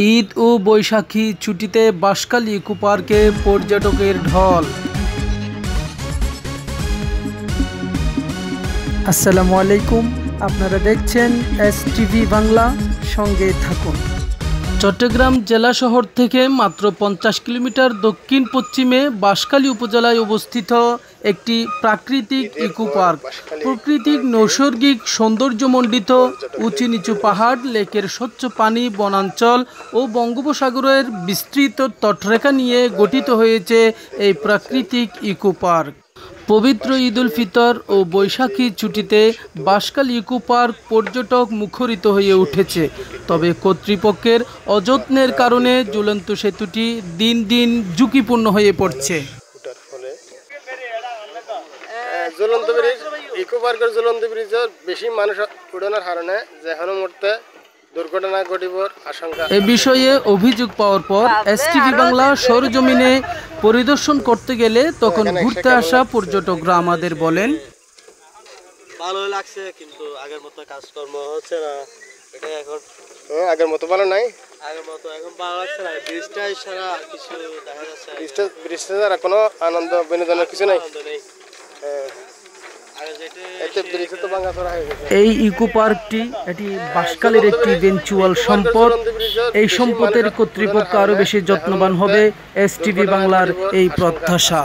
ঈদ ও বৈশাখী ছুটিতে বাঁশখালী ইকো পার্কে পর্যটকের ঢল। আসসালামু আলাইকুম, আপনারা দেখছেন এসটিভি বাংলা, সঙ্গে থাকুন। চট্টগ্রাম জেলা শহর থেকে মাত্র 50 কিলোমিটার দক্ষিণ পশ্চিমে বাঁশখালী উপজেলায় অবস্থিত একটি প্রাকৃতিক ইকো পার্ক। প্রাকৃতিক নৈসর্গিক সৌন্দর্যমণ্ডিত উঁচু নিচু পাহাড়, লেকের স্বচ্ছ পানি, বনাঞ্চল ও বঙ্গোপসাগরের বিস্তৃত তটরেখা নিয়ে গঠিত হয়েছে এই প্রাকৃতিক ইকো পার্ক। পবিত্র ঈদ উল ফিতর ও বৈশাখী ছুটিতে বাঁশখালী ইকো পার্ক পর্যটক মুখরিত হয়ে উঠেছে। তবে কর্তৃপক্ষের অযত্নের কারণে ঝুলন্ত সেতুটি দিন দিন ঝুঁকিপূর্ণ হয়ে পড়ছে। ঝুলন্ত ব্রিজ, ইকো পার্কের ঝুলন্ত ব্রিজের বেশি মানুষ উড়ানোর কারণে যেখানে মুহূর্তে দুর্ঘটনা ঘটিবার আশঙ্কা। এ বিষয়ে অভিযোগ পাওয়ার পর এসটিভি বাংলা সরজমিনে পরিদর্শন করতে গেলে তখন ঘুরতে আসা পর্যটকরা আমাদের বলেন, ভালো লাগছে, কিন্তু আগের মতো কাজকর্ম হচ্ছে না। এটা এখন আগের মতো ভালো নাই, আগের মতো এখন ভালো লাগছে না। ব্রিজটা ছাড়া কিছু দেখা যাচ্ছে, ব্রিজটা ছাড়া কোনো আনন্দ বিনোদনের কিছু নাই। এই ইকো পার্কটি এটি বাঁশখালীর একটি ভেঞ্চুয়াল সম্পদ। এই সম্পদের কর্তৃপক্ষ আরও বেশি যত্নবান হবে, এসটিভি বাংলার এই প্রত্যাশা।